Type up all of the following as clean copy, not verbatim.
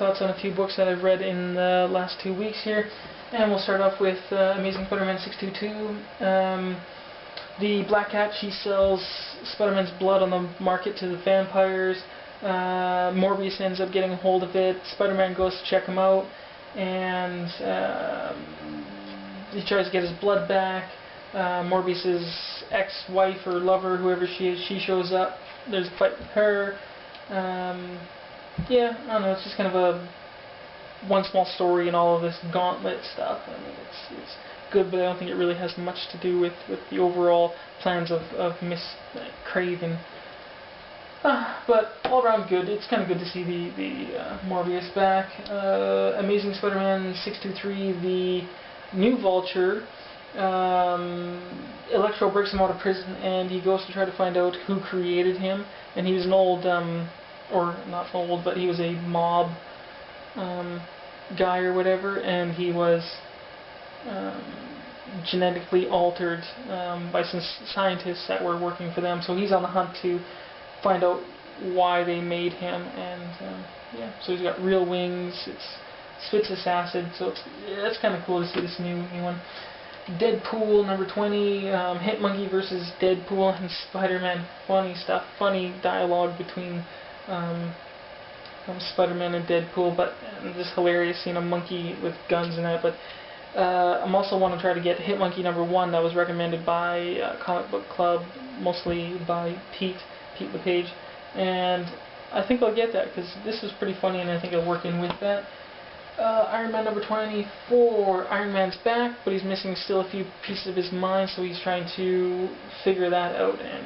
thoughts on a few books that I've read in the last 2 weeks here. And we'll start off with Amazing Spider-Man 622. The Black Cat, she sells Spider-Man's blood on the market to the vampires. Morbius ends up getting a hold of it. Spider-Man goes to check him out, and he tries to get his blood back. Morbius's ex-wife or lover, whoever she is, she shows up. There's a fight with her. Yeah, I don't know, it's just kind of a one small story in all of this gauntlet stuff. I mean, it's good, but I don't think it really has much to do with the overall plans of Miss Craven. But all around good. It's kind of good to see the Morbius back. Amazing Spider-Man 623, the new Vulture. Electro breaks him out of prison, and he goes to try to find out who created him. And he was an old, or not old, but he was a mob guy or whatever, and he was genetically altered by some scientists that were working for them. So he's on the hunt to find out why they made him, and yeah, so he's got real wings. It's spits this acid, so it's kind of cool to see this new one. Deadpool number 20, Hitmonkey versus Deadpool and Spider-Man. Funny stuff, funny dialogue between Spider-Man and Deadpool, but just hilarious seeing a monkey with guns and that. But I'm also want to try to get Hitmonkey number 1 that was recommended by Comic Book Club, mostly by Pete LePage, and I think I'll get that because this was pretty funny, and I think I'll work in with that. Iron Man number 24, Iron Man's back, but he's missing still a few pieces of his mind, so he's trying to figure that out, and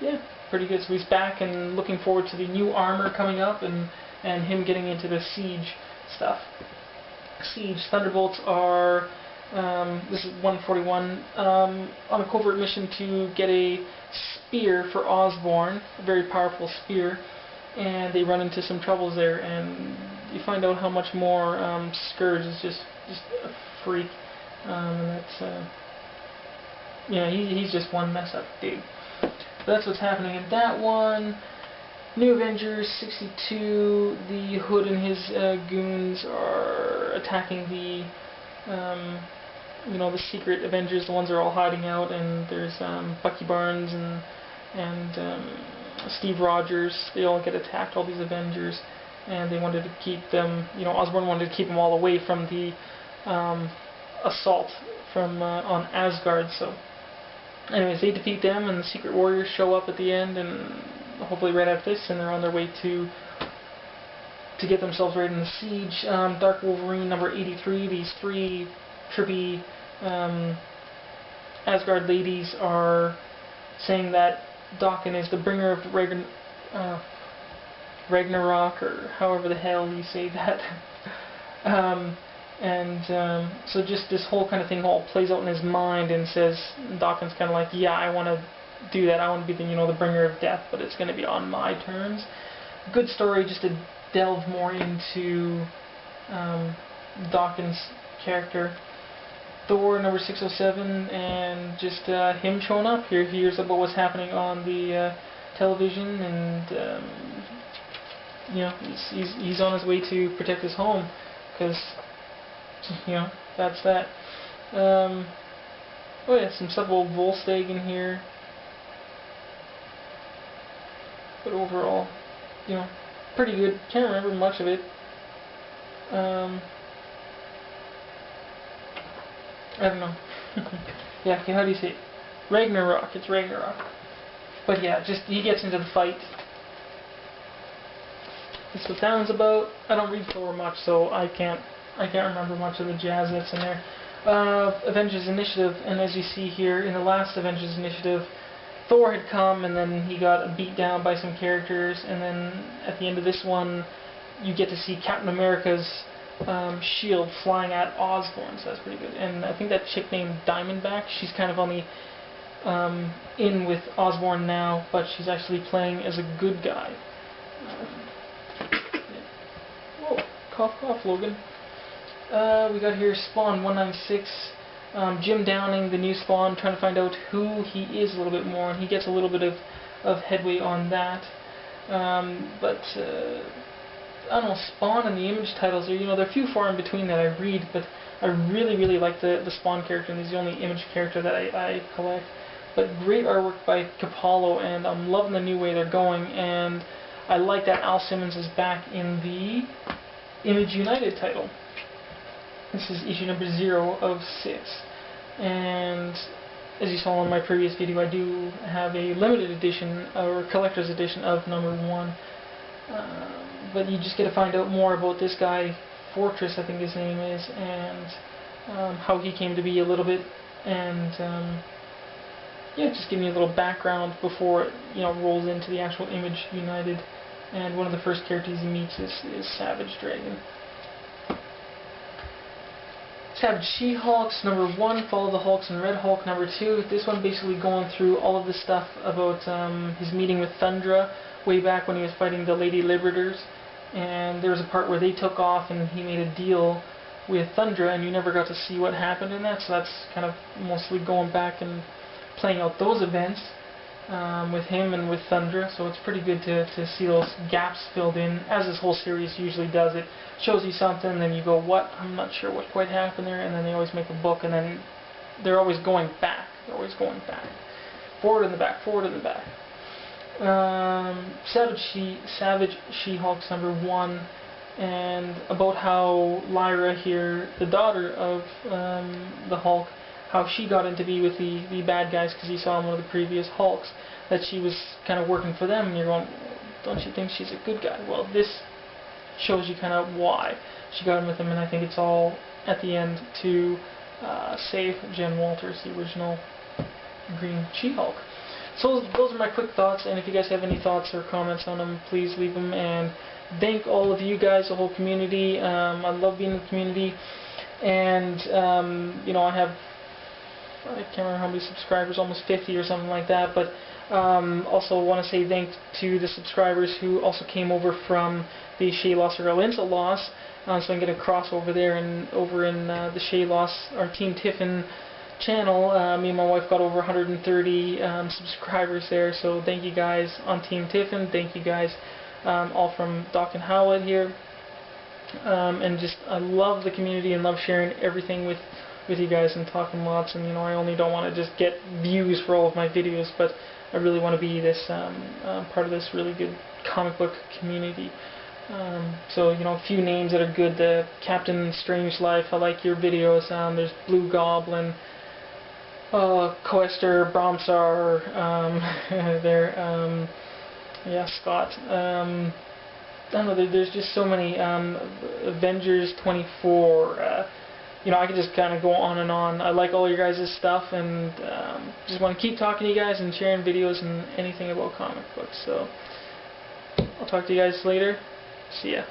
yeah, pretty good. So he's back and looking forward to the new armor coming up, and him getting into the Siege stuff. Siege Thunderbolts are, this is 141, on a covert mission to get a spear for Osborn, a very powerful spear, and they run into some troubles there, and you find out how much more Scourge is just a freak, and that's yeah, he's just one mess up dude. But that's what's happening in that one. New Avengers 62, the Hood and his goons are attacking the the secret Avengers. The ones that are all hiding out, and there's Bucky Barnes and Steve Rogers. They all get attacked, all these Avengers, and they wanted to keep them, Osborn wanted to keep them all away from the assault from on Asgard. So anyways, they defeat them, and the Secret Warriors show up at the end, and hopefully right after this, and they're on their way to get themselves right in the Siege. Dark Wolverine number 83, these 3 trippy Asgard ladies are saying that Daken is the bringer of Ragnarok, or however the hell you say that. So just this whole kind of thing all plays out in his mind, and says, Daken's kind of like, yeah, I want to do that. I want to be the bringer of death, but it's going to be on my terms. Good story, just to delve more into Daken's character. Thor number 607, and just him showing up here. He hears about what's happening on the television, and he's on his way to protect his home, because that's that. Oh yeah, some stuff about Volstagg here, but overall, pretty good. Can't remember much of it. I don't know. Yeah, okay, how do you say it? Ragnarok. It's Ragnarok. But yeah, just he gets into the fight. That's what that one's about. I don't read Thor much, so I can't remember much of the jazz that's in there. Avengers Initiative, and as you see here, in the last Avengers Initiative, Thor had come, and then he got beat down by some characters, and then at the end of this one, you get to see Captain America's shield flying at Osborn, so that's pretty good. And I think that chick named Diamondback, she's kind of on the in with Osborn now, but she's actually playing as a good guy. Whoa, cough cough, Logan. We got here Spawn 196, Jim Downing, the new Spawn, trying to find out who he is a little bit more, and he gets a little bit of headway on that. But I don't know, Spawn and the Image titles are, they're few far in between that I read, but I really, really like the Spawn character, and he's the only Image character that I collect. But great artwork by Capallo, and I'm loving the new way they're going, and I like that Al Simmons is back in the Image United title. This is issue number 0 of 6, and as you saw in my previous video, I do have a limited edition, or collector's edition of number 1. But you just get to find out more about this guy, Fortress I think his name is, and how he came to be a little bit, and yeah, just give me a little background before it rolls into the actual Image United. And one of the first characters he meets is Savage Dragon. Savage She-Hulks number 1, Follow the Hulks, and Red Hulk number 2. This one basically going through all of the stuff about his meeting with Thundra way back when he was fighting the Lady Liberators. And there was a part where they took off and he made a deal with Thundra, and you never got to see what happened in that, so that's kind of mostly going back and playing out those events with him and with Thundra, so it's pretty good to see those gaps filled in, as this whole series usually does. It shows you something, and then you go, what? I'm not sure what quite happened there, and then they always make a book, and then they're always going back. They're always going back. Forward and the back, forward and the back. Savage She-Hulks number 1, and about how Lyra here, the daughter of the Hulk, how she got into be with the bad guys, because you saw in one of the previous Hulks that she was kind of working for them, and you're going, don't you think she's a good guy? Well, this shows you kind of why she got in with him, and I think it's all at the end to save Jen Walters, the original Green She-Hulk. So those are my quick thoughts, and if you guys have any thoughts or comments on them, please leave them, and thank all of you guys, the whole community. I love being in the community, and I have, I can't remember how many subscribers, almost 50 or something like that, but also want to say thanks to the subscribers who also came over from the Shea Loss or Alinsa Loss, so I can get a crossover there, and over in the Shea Loss, our Team Tiffin channel, me and my wife got over 130 subscribers there, so thank you guys on Team Tiffin, thank you guys all from Doc and Howlett here, and just I love the community and love sharing everything with you guys and talking lots, and I only don't want to just get views for all of my videos, but I really want to be this part of this really good comic book community. So a few names that are good: the Captain Strangelove, I like your videos. There's Blue Goblin, Coester, Bromsar, yeah, Scott. I don't know. There's just so many. Avengers 24. I could just kind of go on and on. I like all your guys' stuff, and just want to keep talking to you guys and sharing videos and anything about comic books. So I'll talk to you guys later. See ya.